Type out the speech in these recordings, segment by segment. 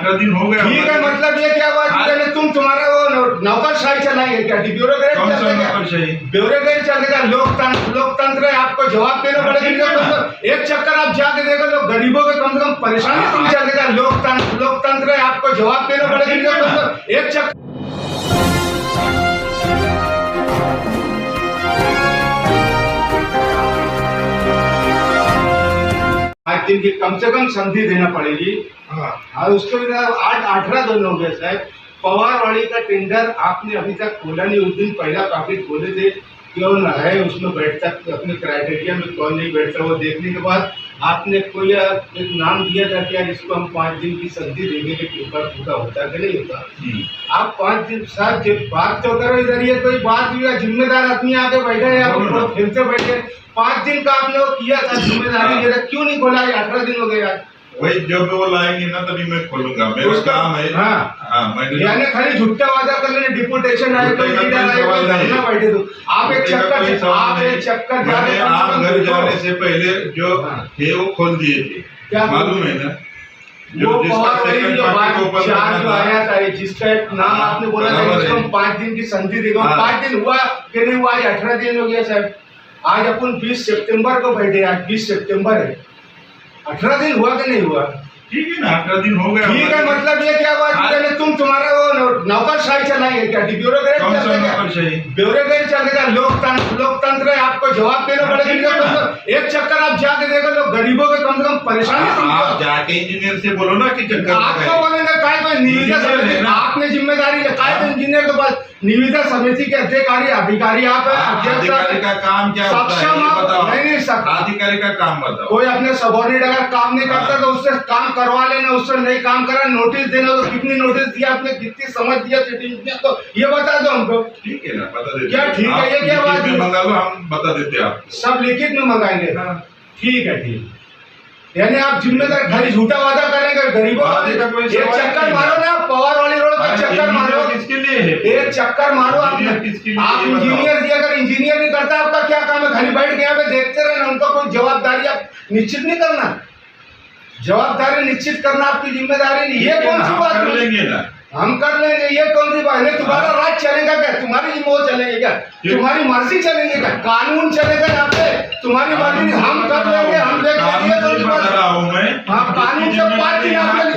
18 दिन हो गया। ठीक है, मतलब ये क्या बात है, तुम तुम्हारा वो नौकरशाही चलाएंगे क्या? ब्यूरोक्रेट ब्यूरोक्रेट चलेगा? लोकतंत्र है, आपको जवाब देना पड़ेगा। एक चक्कर आप जाके देखो, लोग गरीबों के कम से कम परेशानी तुम चलेगा। लोकतंत्र है, आपको जवाब देना पड़ेगा। एक चक्कर दिन की कम से कम संधि देना पड़ेगी। और उसके बिना 18 दिन हो गए साहब। पवारवाड़ी का टेंडर आपने अभी तक खोला नहीं। उस दिन पहला पैकेट खोले थे, कौन है उसमें बैठता, अपने क्राइटेरिया में कौन नहीं बैठता, वो देखने के बाद आपने कोई एक नाम दिया था कि यार इसको हम 5 दिन की संधि देंगे कि पेपर पूरा होता कि नहीं होता। आप 5 दिन साथ बात तो करो, इधर ये कोई बात भी, जिम्मेदार आदमी आके बैठे हैं, आप फिर से बैठे। 5 दिन का आपने वो किया था जिम्मेदारी, क्यों नहीं खोला? 18 दिन हो गए। वही जब वो लाएंगे ना तभी मैं खोलूंगा, मेरा काम है। यानी खाली झूठा वादा कर लेने, डिपुटेशन आए तो बैठे तो आप एक चक्कर आप घर जाने से पहले जो थे वो खोल दिए थे, क्या मालूम है ना? जो आया था, जिसका एक नाम आपने बोला था, जिसको हम 5 दिन की संधि देगा। 5 दिन हुआ कि नहीं हुआ? 18 दिन हो गया साहब। आज अपन 20 सितंबर को बैठे, आज 20 सितंबर है। 18 दिन हुआ कि नहीं हुआ? ठीक है ना, 18 दिन हो गया। ठीक है, मतलब ये क्या बात है, तुम तुम्हारा वो नौकरशाही चलाएंगे क्या? ब्यूरोक्रेट चलेगा? लोकतंत्र है, आपको जवाब देना पड़ेगा। एक चक्कर आप जाके देखो, लोग गरीबों के कम से कम परेशानी। आप जाके इंजीनियर से बोलो ना कि चक्कर आपको बोलेंगे काय कोई निविदा समिति, आपने जिम्मेदारी काय तो इंजीनियर के पास निविदा समिति के अधिकारी आप अधिकारी का काम क्या होता है? नहीं सकता अधिकारी का काम बताओ। कोई अपने सबॉर्डिनेट अगर काम नहीं करता तो उससे काम करवा लेना, उससे नहीं काम करा नोटिस देना। तो कितनी नोटिस दिया आपने, कितनी समझ दिया सिटीजन को, ये बता दो हमको। ठीक है ना, बता देते। क्या ठीक है? ये क्या बात है? मंगा लो, हम बता देते आप सब लिखित में मंगाएंगे। ठीक है, ठीक। यानी आप जिम्मेदार खाली झूठा वादा करेंगे गरीबों का। एक चक्कर मारो ना, पवारवाड़ी रोड पर चक्कर मारो। किसके लिए है? एक चक्कर मारो आप इंजीनियर दिया। अगर इंजीनियर नहीं करता आपका क्या काम है? खाली बैठ के यहाँ पे देखते रहना, उनका कोई जवाबदारी आप निश्चित नहीं करना। जवाबदारी निश्चित करना आपकी जिम्मेदारी नहीं। ये कौन सी बात कर लेंगे ना, हम कर लेंगे, ये कौन सी बात है? तुम्हारा राज चलेगा क्या? तुम्हारी वो चलेगी क्या? तुम्हारी मर्जी चलेगी क्या? कानून चलेगा यहाँ पे? तुम्हारी मर्जी हम कर लेंगे, हम देख लेंगे। हाँ, कानून से 5 दिन आपने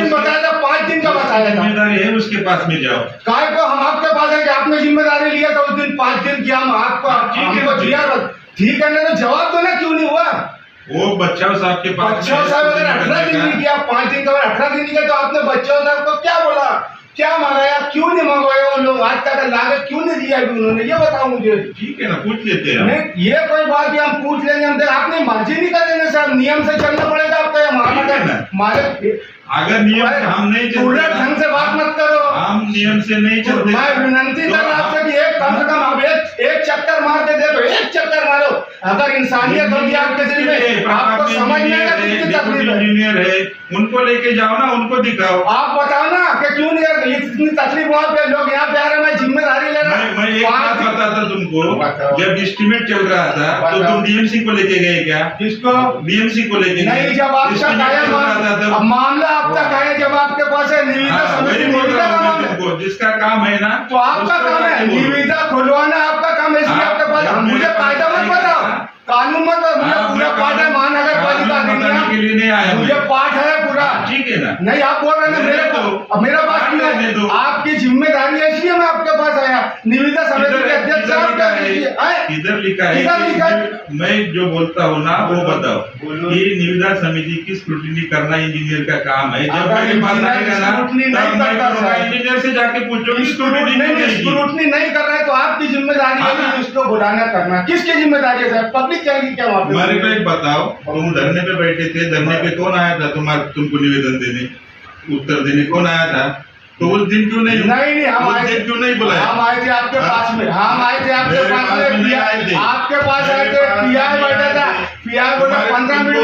बताया था, 5 दिन का बताया था। जिम्मेदारी है उसके पास में जाओ। काय को हम आपके पास है कि आपने जिम्मेदारी लिया था उस दिन 5 दिन की, हम आपको दिया। ठीक है ना, जवाब दो ना, क्यों नहीं हुआ? वो बच्चा साहब के पास, बच्चा साहब अगर 18 दिन नहीं किया, 5 दिन का 18 दिन नहीं किया, तो आपने बच्चा साहब को क्या बोला, क्या मंगाया, क्यों नहीं मंगवाया? वो लोग आज तक लागत क्यों नहीं दिया उन्होंने, ये बताओ मुझे। ठीक है ना, पूछ लेते हैं। नहीं, ये कोई बात है, हम पूछ लेंगे। हम आपने मर्जी नहीं कर देंगे साहब, नियम से चलना पड़ेगा आपका। हमारे अगर नियम से हम नहीं चलते, ढंग से बात मत करो। हम नियम से नहीं चलते। मैं विनंती कर रहा आपसे कि एक कम से कम आप एक चक्कर मार के देखो, एक चक्कर मारो। अगर इंसानियत होगी आपके दिल में, आपको समझ में आएगा कितनी तकलीफ है। इंजीनियर है, उनको लेके जाओ ना, उनको दिखाओ। आप बताओ ना कि क्यों नहीं, इतनी तकलीफ वहाँ पे लोग यहाँ पे आ रहे हैं, मैं जिम्मेदारी ले रहा हूँ। मैं एक बात बताता तुमको, जब एस्टीमेट चल रहा था तो तुम डीएमसी को लेके गए क्या? किसको? डीएमसी को लेके नहीं, जब आपका मामला अब तक है, जब आपके पास है निविदा समिति, निविदा का मामला, जिसका काम है ना, तो आपका काम है निविदा खुलवाना, आपका काम है। इसलिए आपके पास मुझे कायदा मत बताओ, कानून मत, मुझे पूरा पाठ है महानगर पालिका के लिए नहीं आया, मुझे पाठ है पूरा। ठीक है ना? नहीं, आप बोल रहे हैं मेरे को, मेरा बात क्यों है? आपकी जिम्मेदारी है, इसलिए मैं आपके पास आया। निविदा समिति के अध्यक्ष इधर लिखा है, मैं जो बोलता हूँ ना वो बताओ। ये निविदा समिति की स्क्रूटिनी करना इंजीनियर का काम है। जब मेरे पास आएगा ना, इंजीनियर से जाके पूछो स्क्रूटनी नहीं कर रहे तो आपकी जिम्मेदारी है इसको बुलाना करना। किसकी जिम्मेदारी है सर? पब्लिक जाएगी क्या वहाँ पे? हमारे को एक बताओ, तुम धरने पे बैठे थे, धरने पे कौन आया था तुमको निवेदन देने, उत्तर देने कौन आया था? तो उस दिन क्यों नहीं? नहीं, हम आए थे, क्यों नहीं बुलाया? हम आए थे आपके पास में, हम आए थे आपके पास में, आपके पास आए थे, पीआई बैठा था, पीआई बोला 15 मिनट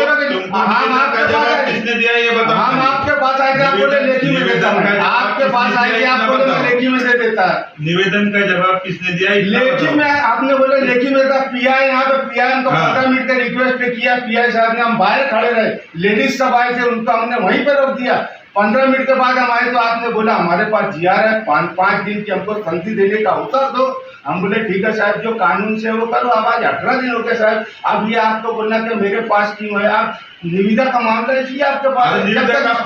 हम आपके पास आए। किसने दिया ये बताओ? हम आपके पास आए थे, आप बोले लेखी में देता हूँ। आपके पास आए थे, आप बोले मैं लेखी में दे देता। निवेदन का जवाब किसने दिया? लेखी में आपने बोले लेखी में था। पीआई यहाँ पे, पीआई हमको 15 मिनट का रिक्वेस्ट किया, पीआई साहब ने, हम बाहर खड़े रहे, लेडीज सब आए थे, उनको हमने वहीं पे रोक दिया। 15 मिनट के बाद हम आए तो आपने बोला हमारे पास जीआर है, 5 दिन की हमको संधि देने का अवसर दो। हम बोले ठीक है साहब, जो कानून से वो करो। अब आज 18 दिन हो गए साहब, अब ये आपको बोलना कि मेरे पास क्यों है? आप निविदा का मामला इसलिए आपके पास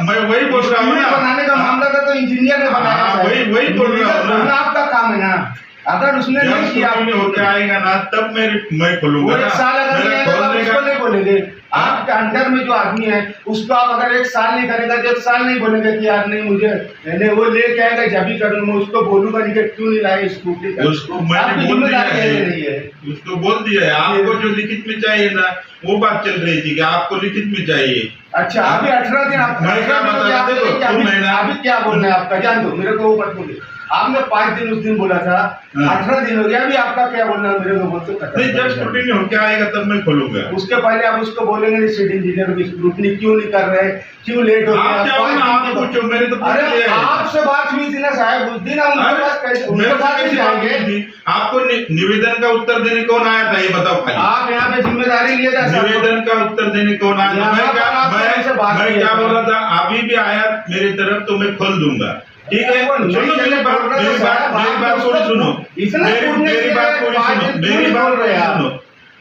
मैं वही बोल रहा हूँ ना, बनाने का मामला था तो इंजीनियर ने बनाया। वही बोल रहा हूँ, आपका काम है ना। अगर उसने नहीं किया होके आएगा ना तब मैं खोलूंगा। 1 साल अगर नहीं आएगा तो उसको नहीं बोलेंगे। आपके अंडर में जो आदमी है उसको आप अगर 1 साल नहीं करेगा, तो 1 साल नहीं बोलेगा कि यार नहीं मुझे नहीं, वो लेके आएगा जब भी करूंगा। मैं उसको बोलूंगा नहीं कि क्यों नहीं लाए स्कूटी का, उसको मैंने बोल दिया है, उसको बोल दिया है। आपको जो लिखित में चाहिए ना वो बात चल रही थी कि आपको लिखित में चाहिए। अच्छा अभी 18 दिन आप मैं क्या बता अभी क्या बोलना है आपका, जान दो मेरे को वो मत बोलिए। आपने 5 दिन उस दिन बोला था, 18 दिन हो गया, अभी आपका क्या बोलना है मेरे को बोल तो नहीं। जब स्क्रूटनी होके आएगा तब मैं खोलूंगा। उसके पहले आप उसको बोलेंगे नहीं सिटी इंजीनियर की स्क्रूटनी क्यों नहीं कर रहे, क्यों लेट हो गया? आप पूछो, मैंने तो अरे आपसे बात हुई थी ना साहब उस दिन, हम उनके पास कैसे जाएंगे? आपको निवेदन का उत्तर देने कौन आया था ये बताओ खाली। आप यहाँ पे जिम्मेदारी लिया था, निवेदन का उत्तर देने कौन आया था? मैं क्या बोल रहा था, अभी भी आया मेरी तरफ तो मैं खोल दूंगा। ठीक है, सुनो मेरी बात पूरी सुनो, मेरी बात पूरी सुनो।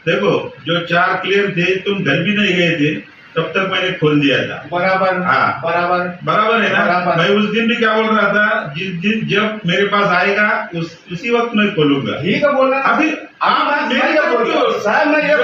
देखो जो 4 क्लियर थे, तुम घर भी नहीं गए थे तब तक मैंने खोल दिया था। बराबर, हाँ बराबर है ना। मैं उस दिन भी क्या बोल रहा था, जब मेरे पास आएगा उसी वक्त मैं खोलूंगा। ठीक है बोलना। अभी साहब मैं ये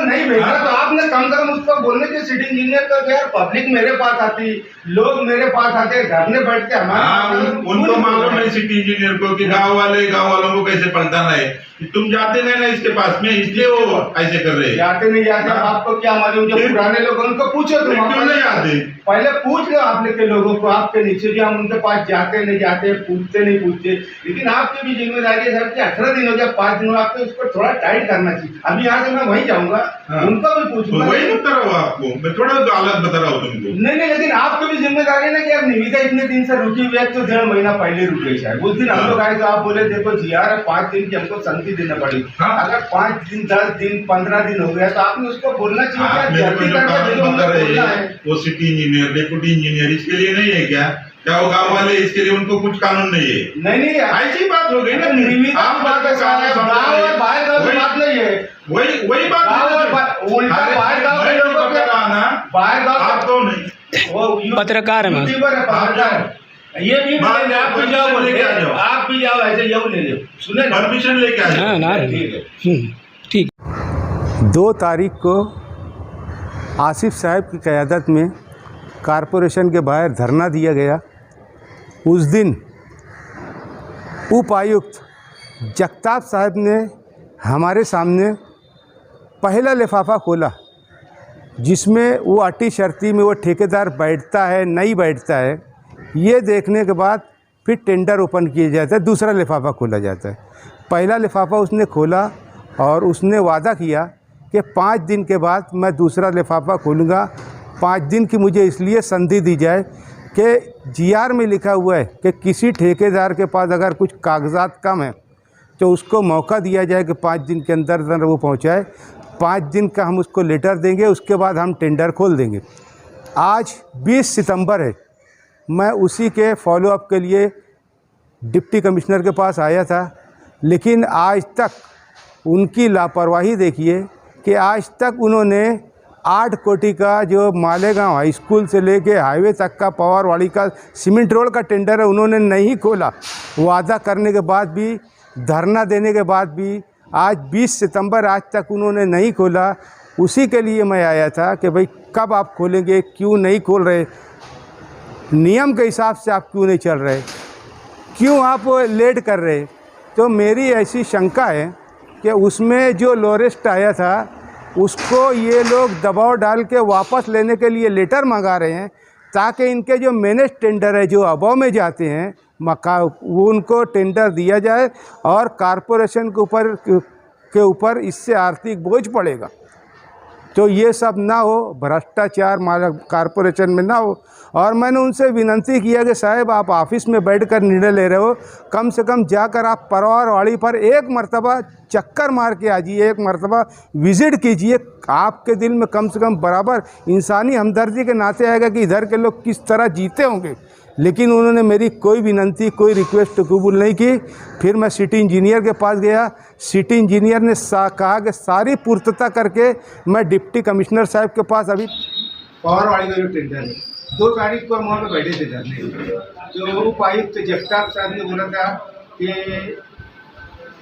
नहीं भेजा तो आपने कम से कम उसको बोलने के सिटी इंजीनियर का यार पब्लिक मेरे पास आती, लोग मेरे पास आते, धरने बैठ के हमारे उनको मालूम है सिटी इंजीनियर को कि गांव वालों को कैसे पलटाना है। तुम जाते नहीं ना इसके पास में, इसलिए वो ऐसे कर रहे हैं। जाते नहीं जाते आपको क्या मालूम? जो पुराने लोग उनको पूछो, तुम क्यों नहीं आते? पहले पूछ लो आपने के लोगों को, आपके नीचे भी हम उनके पास जाते नहीं जाते, पूछते नहीं पूछते। लेकिन आपकी भी जिम्मेदारी है सर कि 18 दिन हो गया, 5 दिन आपको इसको थोड़ा टाइट करना चाहिए। अभी यहाँ से मैं वहीं जाऊंगा, उनको भी पूछूंगा। वही बता रहा हूँ आपको, मैं थोड़ा अलग बता रहा हूँ तुमको। नहीं, लेकिन आपकी भी जिम्मेदारी ना कि यार निविदा इतने दिन से रुकी हुई है, तो 1.5 महीना पहले रुक गई शायद। उस दिन हम लोग आए तो आप बोले देखो जीआर 5 दिन की हमको संधि देना पड़ी। अगर 5 दिन 10 दिन 15 दिन हो गया तो आपने उसको बोलना चाहिए। वो सिटी इंजीनियर, डेप्यूटी इंजीनियर इसके लिए नहीं है क्या? क्या वो गाँव वाले इसके लिए उनको कुछ कानून नहीं है? नहीं ऐसी बात हो गई ना। आप बात नहीं है, वही बात आपको नहीं। पत्रकार है, ये भी आप भी जाओ ऐसे जाओ ले लो, सुने परमिशन लेके आ जाओ। ठीक। 2 तारीख को आसिफ साहब की क़यादत में कारपोरेशन के बाहर धरना दिया गया। उस दिन उपायुक्त जगताप साहब ने हमारे सामने पहला लिफाफा खोला, जिसमें वो अटी शर्ती में वो ठेकेदार बैठता है नहीं बैठता है, ये देखने के बाद फिर टेंडर ओपन किया जाता है, दूसरा लिफाफा खोला जाता है। पहला लिफाफा उसने खोला और उसने वादा किया कि 5 दिन के बाद मैं दूसरा लिफाफा खोलूँगा। 5 दिन की मुझे इसलिए संधि दी जाए कि जीआर में लिखा हुआ है कि किसी ठेकेदार के पास अगर कुछ कागजात कम है तो उसको मौका दिया जाए कि 5 दिन के अंदर अंदर वो पहुँचाए। 5 दिन का हम उसको लेटर देंगे, उसके बाद हम टेंडर खोल देंगे। आज 20 सितंबर है, मैं उसी के फॉलोअप के लिए डिप्टी कमिश्नर के पास आया था, लेकिन आज तक उनकी लापरवाही देखिए कि आज तक उन्होंने 8 कोटी का जो मालेगांव हाई स्कूल से लेके हाईवे तक का पवारवाड़ी का सीमेंट रोड का टेंडर है उन्होंने नहीं खोला। वादा करने के बाद भी, धरना देने के बाद भी आज 20 सितंबर आज तक उन्होंने नहीं खोला। उसी के लिए मैं आया था कि भाई कब आप खोलेंगे, क्यों नहीं खोल रहे, नियम के हिसाब से आप क्यों नहीं चल रहे, क्यों आप लेट कर रहे। तो मेरी ऐसी शंका है कि उसमें जो लोरेस्ट आया था उसको ये लोग दबाव डाल के वापस लेने के लिए लेटर मंगा रहे हैं, ताकि इनके जो मैनेज टेंडर है जो अबव में जाते हैं वो उनको टेंडर दिया जाए और कारपोरेशन के ऊपर इससे आर्थिक बोझ पड़ेगा। तो ये सब ना हो, भ्रष्टाचार मारा कॉरपोरेशन में ना हो। और मैंने उनसे विनती किया कि साहब आप ऑफिस में बैठकर निर्णय ले रहे हो, कम से कम जाकर आप परवारवाड़ी पर एक मर्तबा चक्कर मार के आ जाइए, एक मर्तबा विज़िट कीजिए। आपके दिल में कम से कम बराबर इंसानी हमदर्दी के नाते आएगा कि इधर के लोग किस तरह जीते होंगे। लेकिन उन्होंने मेरी कोई विनती, कोई रिक्वेस्ट कबूल नहीं की। फिर मैं सिटी इंजीनियर के पास गया। सिटी इंजीनियर ने कहा कि सारी पूर्तता करके मैं डिप्टी कमिश्नर साहब के पास अभी पवारवाड़ी का जो टेंडर है 2 तारीख को हम वहाँ पे बैठे थे धरने। तो उपायुक्त जगताप साहब ने बोला था कि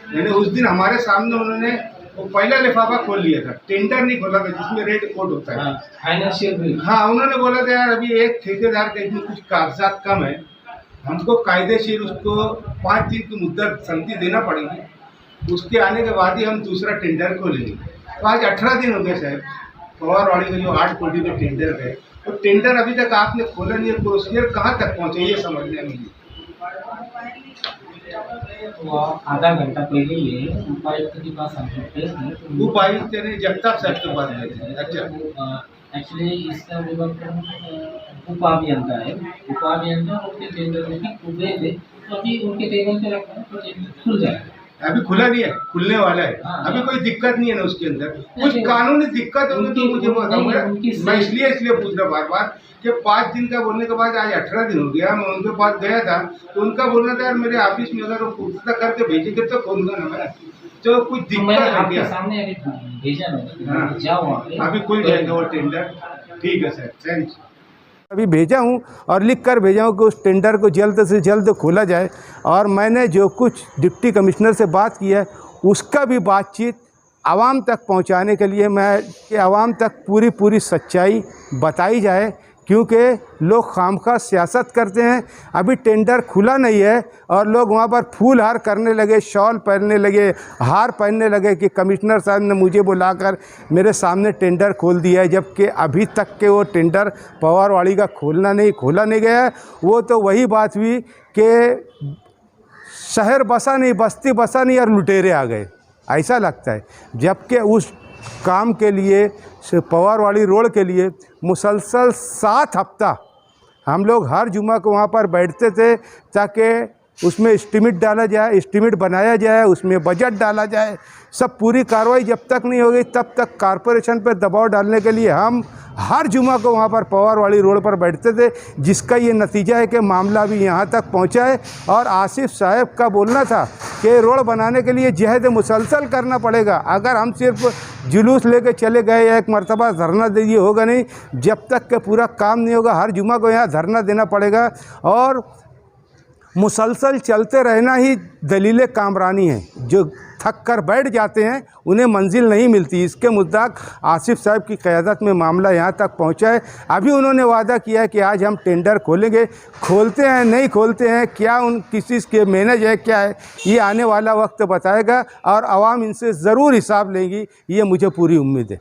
मैंने उस दिन हमारे सामने उन्होंने वो पहला लिफाफा खोल लिया था, टेंडर नहीं खोला था जिसमें रेट कोड होता है, फाइनेंशियल बिल। हाँ, उन्होंने बोला था यार अभी एक ठेकेदार के इसमें कुछ कागजात कम है, हमको कायदेशीर उसको 5 दिन की मुद्दत संधि देना पड़ेगी, उसके आने के बाद ही हम दूसरा टेंडर खोलेंगे। तो आज 18 दिन हो गए साहब, पवारवाड़ी का जो 8 कोटी का टेंडर है, तो टेंडर अभी तक आपने खोला नहीं है, प्रोसीजर कहाँ तक पहुँचे ये समझने में। तो आधा घंटा पहले ये उपायुक्त के पास हम लोग उपायुक्त ने जगताप साहब के पास गए थे। अच्छा, एक्चुअली इसका विभाग उपाभियंता है, उपाभियंता उनके टेंडर में भी खुल गए थे, तो अभी उनके टेबल पे रखा है, तो खुल जाएगा। अभी खुला नहीं है, खुलने वाला है। अभी कोई दिक्कत नहीं है ना उसके अंदर, कुछ कानूनी दिक्कत होगी तो मुझे बताओ। मैं इसलिए पूछ रहा बार बार कि 5 दिन का बोलने के बाद आज 18 दिन हो गया। मैं उनके पास गया था तो उनका बोलना था यार मेरे ऑफिस में अगर वो पूछता करके भेजेंगे तो खोलूंगा ना मैं, तो कुछ दिक्कत है क्या? सामने अभी भेजा ना, जाओ वहाँ पे, अभी खुल जाएगा वो टेंडर। ठीक है सर, थैंक्स। अभी भेजा हूँ और लिख कर भेजा हूँ कि उस टेंडर को जल्द से जल्द खोला जाए। और मैंने जो कुछ डिप्टी कमिश्नर से बात की है उसका भी बातचीत आवाम तक पहुँचाने के लिए मैं कि आवाम तक पूरी सच्चाई बताई जाए, क्योंकि लोग खामखा सियासत करते हैं। अभी टेंडर खुला नहीं है और लोग वहाँ पर फूल हार करने लगे, शॉल पहनने लगे, हार पहनने लगे कि कमिश्नर साहब ने मुझे बुलाकर मेरे सामने टेंडर खोल दिया है, जबकि अभी तक के वो टेंडर पवारवाड़ी का खोला नहीं गया है। वो तो वही बात हुई कि शहर बसा नहीं, बस्ती बसा नहीं और लुटेरे आ गए, ऐसा लगता है। जबकि उस काम के लिए पवारवाड़ी रोड के लिए मुसलसल 7 हफ्ता हम लोग हर जुमा को वहाँ पर बैठते थे ताकि उसमें एस्टीमेट डाला जाए, एस्टीमेट बनाया जाए, उसमें बजट डाला जाए। सब पूरी कार्रवाई जब तक नहीं हो गई तब तक कॉरपोरेशन पर दबाव डालने के लिए हम हर जुमा को वहाँ पर पवारवाड़ी रोड पर बैठते थे, जिसका ये नतीजा है कि मामला भी यहाँ तक पहुँचा है। और आसिफ साहब का बोलना था कि रोड बनाने के लिए जहद मुसलसल करना पड़ेगा। अगर हम सिर्फ जुलूस लेके चले गए या एक मरतबा धरना दे दिए होगा नहीं, जब तक के पूरा काम नहीं होगा। हर जुमा को यहाँ धरना देना पड़ेगा और मुसलसल चलते रहना ही दलील कामरानी है। जो थक कर बैठ जाते हैं उन्हें मंजिल नहीं मिलती। इसके मुद्दाक आसिफ साहब की क़यादत में मामला यहाँ तक पहुँचा है। अभी उन्होंने वादा किया है कि आज हम टेंडर खोलेंगे। खोलते हैं नहीं खोलते हैं, क्या उन किसी के मैनेज है क्या है, ये आने वाला वक्त बताएगा और आवाम इनसे ज़रूर हिसाब लेंगी, ये मुझे पूरी उम्मीद है।